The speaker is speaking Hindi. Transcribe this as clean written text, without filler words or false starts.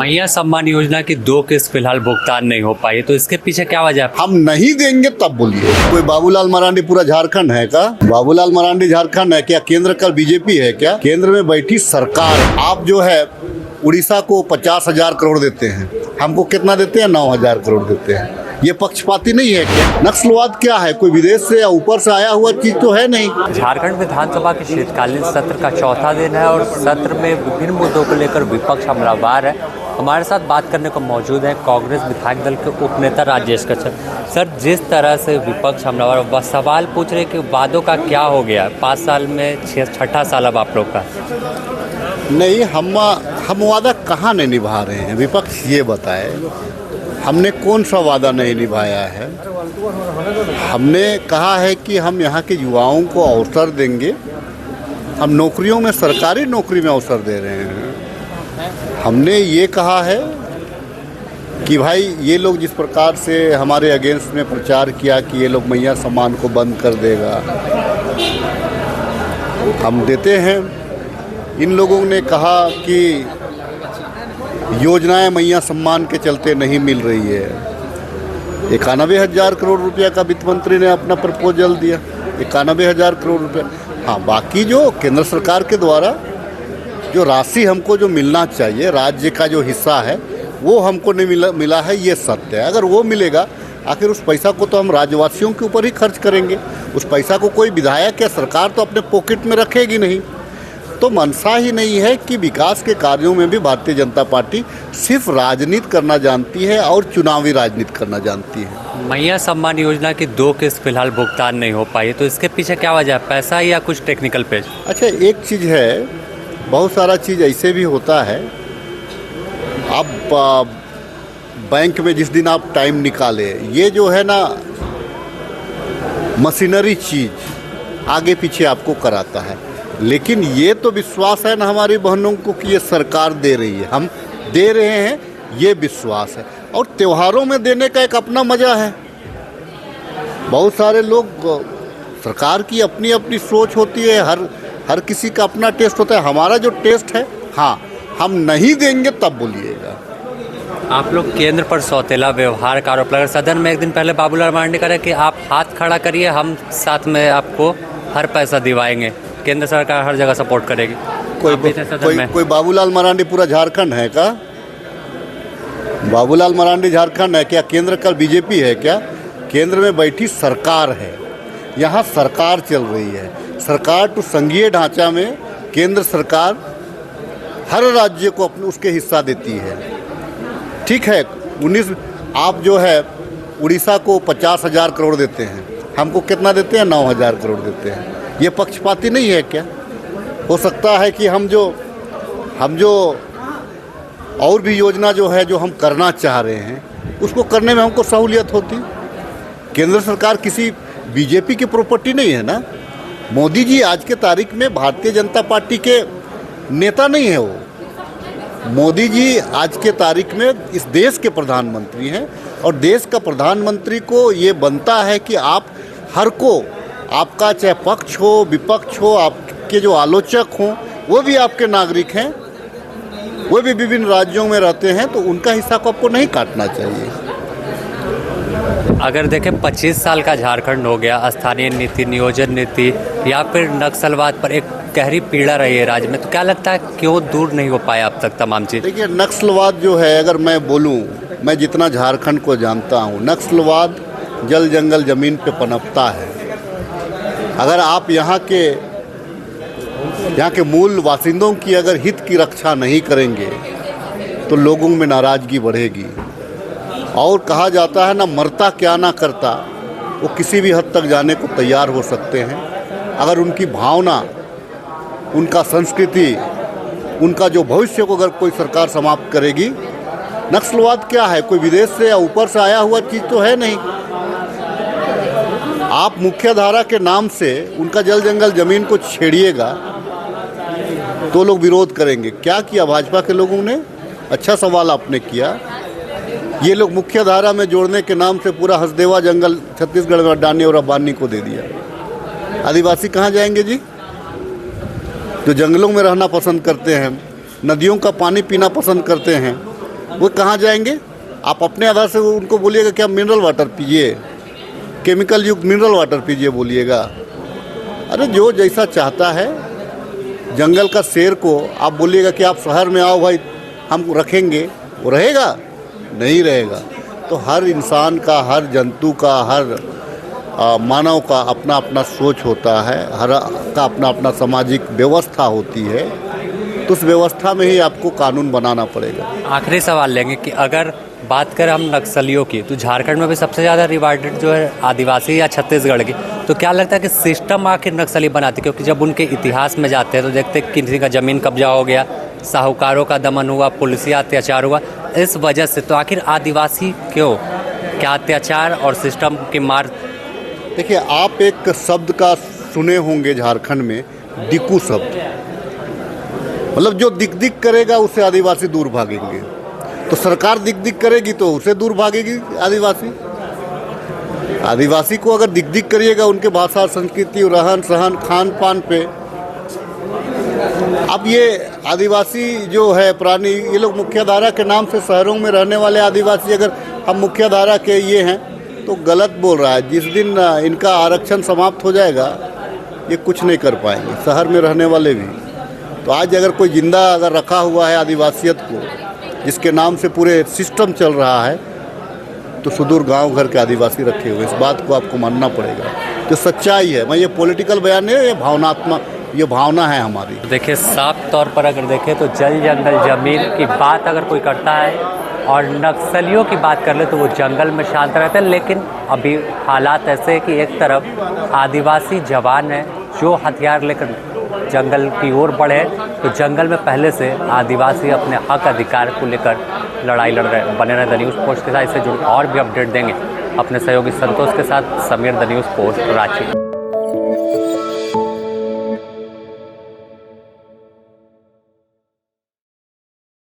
मैया सम्मान योजना की 2 किस्त फिलहाल भुगतान नहीं हो पाई, तो इसके पीछे क्या वजह है? हम नहीं देंगे तब बोलिए। कोई बाबूलाल मरांडी पूरा झारखंड है क्या? बाबूलाल मरांडी झारखंड है क्या? केंद्र का बीजेपी है क्या? केंद्र में बैठी सरकार। आप जो है उड़ीसा को 50,000 करोड़ देते हैं, हमको कितना देते हैं? 9,000 करोड़ देते हैं। ये पक्षपाती नहीं है क्या? नक्सलवाद क्या है? कोई विदेश से या ऊपर से आया हुआ चीज तो है नहीं। झारखंड विधानसभा के शीतकालीन सत्र का चौथा दिन है और सत्र में विभिन्न मुद्दों को लेकर विपक्ष हमलावर है। हमारे साथ बात करने को मौजूद है कांग्रेस विधायक दल के उपनेता राजेश कच्छप। सर, जिस तरह से विपक्ष हमलावर बस सवाल पूछ रहे कि वादों का क्या हो गया? 5 साल में 6 साल अब आप लोग का नहीं, हम वादा कहाँ नहीं निभा रहे हैं? विपक्ष ये बताए हमने कौन सा वादा नहीं निभाया है। हमने कहा है कि हम यहाँ के युवाओं को अवसर देंगे। हम नौकरियों में, सरकारी नौकरी में अवसर दे रहे हैं। हमने ये कहा है कि भाई ये लोग जिस प्रकार से हमारे अगेंस्ट में प्रचार किया कि ये लोग मैया सम्मान को बंद कर देगा, हम देते हैं। इन लोगों ने कहा कि योजनाएं मैया सम्मान के चलते नहीं मिल रही है। 91,000 करोड़ रुपया का वित्त मंत्री ने अपना प्रपोजल दिया, 91,000 करोड़ रुपया। हाँ, बाकी जो केंद्र सरकार के द्वारा जो राशि हमको जो मिलना चाहिए, राज्य का जो हिस्सा है वो हमको नहीं मिला है, ये सत्य है। अगर वो मिलेगा, आखिर उस पैसा को तो हम राज्यवासियों के ऊपर ही खर्च करेंगे। उस पैसा को कोई विधायक या सरकार तो अपने पॉकेट में रखेगी नहीं। तो मनसा ही नहीं है कि विकास के कार्यों में भी भारतीय जनता पार्टी सिर्फ राजनीति करना जानती है और चुनावी राजनीति करना जानती है। मैया सम्मान योजना की 2 किस्त फिलहाल भुगतान नहीं हो पाई, तो इसके पीछे क्या वजह है? पैसा या कुछ टेक्निकल पेज? अच्छा, एक चीज़ है, बहुत सारा चीज़ ऐसे भी होता है। अब बैंक में जिस दिन आप टाइम निकाले, ये जो है ना मशीनरी चीज़ आगे पीछे आपको कराता है। लेकिन ये तो विश्वास है ना हमारी बहनों को कि ये सरकार दे रही है, हम दे रहे हैं, ये विश्वास है। और त्योहारों में देने का एक अपना मज़ा है। बहुत सारे लोग, सरकार की अपनी अपनी सोच होती है, हर किसी का अपना टेस्ट होता है। हमारा जो टेस्ट है, हाँ, हम नहीं देंगे तब बोलिएगा। आप लोग केंद्र पर सौतेला व्यवहार का आरोप लगा। सदन में एक दिन पहले बाबूलाल मरांडी कह रहे कि आप हाथ खड़ा करिए, हम साथ में आपको हर पैसा दिवाएंगे, केंद्र सरकार हर जगह सपोर्ट करेगी। कोई बाबूलाल मरांडी पूरा झारखंड है क्या? बाबूलाल मरांडी झारखंड है क्या? केंद्र का बीजेपी है क्या? केंद्र में बैठी सरकार है, यहाँ सरकार चल रही है। सरकार तो संघीय ढांचा में केंद्र सरकार हर राज्य को अपने उसके हिस्सा देती है। ठीक है, आप जो है उड़ीसा को 50,000 करोड़ देते हैं, हमको कितना देते हैं? 9,000 करोड़ देते हैं। ये पक्षपाती नहीं है क्या? हो सकता है कि हम जो और भी योजना जो है जो हम करना चाह रहे हैं उसको करने में हमको सहूलियत होती। केंद्र सरकार किसी बीजेपी की प्रॉपर्टी नहीं है ना। मोदी जी आज के तारीख में भारतीय जनता पार्टी के नेता नहीं है। वो मोदी जी आज के तारीख में इस देश के प्रधानमंत्री हैं और देश का प्रधानमंत्री को ये बनता है कि आप हर को, आपका चाहे पक्ष हो विपक्ष हो, आपके जो आलोचक हों वो भी आपके नागरिक हैं, वो भी विभिन्न राज्यों में रहते हैं, तो उनका हिस्सा को आपको नहीं काटना चाहिए। अगर देखें 25 साल का झारखंड हो गया, स्थानीय नीति, नियोजन नीति या फिर नक्सलवाद पर एक गहरी पीड़ा रही है राज्य में, तो क्या लगता है क्यों दूर नहीं हो पाया अब तक तमाम चीज़? देखिए, नक्सलवाद जो है, अगर मैं बोलूँ, मैं जितना झारखंड को जानता हूँ, नक्सलवाद जल जंगल ज़मीन पे पनपता है। अगर आप यहाँ के मूल बासिंदों की अगर हित की रक्षा नहीं करेंगे तो लोगों में नाराज़गी बढ़ेगी। और कहा जाता है ना, मरता क्या ना करता, वो किसी भी हद तक जाने को तैयार हो सकते हैं। अगर उनकी भावना, उनका संस्कृति, उनका जो भविष्य को अगर कोई सरकार समाप्त करेगी। नक्सलवाद क्या है? कोई विदेश से या ऊपर से आया हुआ चीज़ तो है नहीं। आप मुख्य धारा के नाम से उनका जल जंगल ज़मीन को छेड़िएगा तो लोग विरोध करेंगे। क्या किया भाजपा के लोगों ने? अच्छा सवाल आपने किया। ये लोग मुख्य धारा में जोड़ने के नाम से पूरा हसदेवा जंगल छत्तीसगढ़ में अडानी और अंबानी को दे दिया। आदिवासी कहाँ जाएंगे जी? जो जंगलों में रहना पसंद करते हैं, नदियों का पानी पीना पसंद करते हैं, वो कहाँ जाएंगे? आप अपने आधार से उनको बोलिएगा कि आप मिनरल वाटर पीजिए, केमिकल युक्त मिनरल वाटर पीजिए बोलिएगा। अरे जो जैसा चाहता है, जंगल का शेर को आप बोलिएगा कि आप शहर में आओ भाई हम रखेंगे, वो रहेगा? नहीं रहेगा। तो हर इंसान का, हर जंतु का, हर मानव का अपना अपना सोच होता है, हर का अपना अपना सामाजिक व्यवस्था होती है। तो उस व्यवस्था में ही आपको कानून बनाना पड़ेगा। आखिरी सवाल लेंगे कि अगर बात करें हम नक्सलियों की, तो झारखंड में भी सबसे ज़्यादा रिवार्डेड जो है आदिवासी या छत्तीसगढ़ की। तो क्या लगता है कि सिस्टम आखिर नक्सली बनाती? क्योंकि जब उनके इतिहास में जाते हैं तो देखते हैं किसी का ज़मीन कब्जा हो गया, साहूकारों का दमन हुआ, पुलिसिया अत्याचार हुआ, इस वजह से। तो आखिर आदिवासी क्यों? क्या अत्याचार और सिस्टम की मार? देखिए, आप एक शब्द का सुने होंगे झारखंड में, दिक्कू शब्द। मतलब जो दिक दिक करेगा उससे आदिवासी दूर भागेंगे। तो सरकार दिक दिक करेगी तो उससे दूर भागेगी आदिवासी। आदिवासी को अगर दिक दिक करिएगा उनके भाषा, संस्कृति, रहन सहन, खान पान पे। अब ये आदिवासी जो है प्राणी, ये लोग मुख्यधारा के नाम से शहरों में रहने वाले आदिवासी, अगर हम मुख्यधारा के ये हैं तो गलत बोल रहा है। जिस दिन इनका आरक्षण समाप्त हो जाएगा ये कुछ नहीं कर पाएंगे, शहर में रहने वाले भी। तो आज अगर कोई जिंदा अगर रखा हुआ है आदिवासियत को, जिसके नाम से पूरे सिस्टम चल रहा है, तो सुदूर गांव घर के आदिवासी रखे हुए, इस बात को आपको मानना पड़ेगा। तो सच्चाई है। मैं ये पॉलिटिकल बयान नहीं है, ये भावनात्मक, ये भावना है हमारी। देखिए, साफ तौर पर अगर देखें तो जल जंगल जमीन की बात अगर कोई करता है और नक्सलियों की बात कर ले तो वो जंगल में शांत रहते हैं। लेकिन अभी हालात ऐसे हैं कि एक तरफ आदिवासी जवान है जो हथियार लेकर जंगल की ओर बढ़े, तो जंगल में पहले से आदिवासी अपने हक अधिकार को लेकर लड़ाई लड़ रहे हैं। बने रहे द न्यूज़ पोस्ट के साथ, इससे जुड़े और भी अपडेट देंगे अपने सहयोगी संतोष के साथ। Sameer, the news post, Ranchi.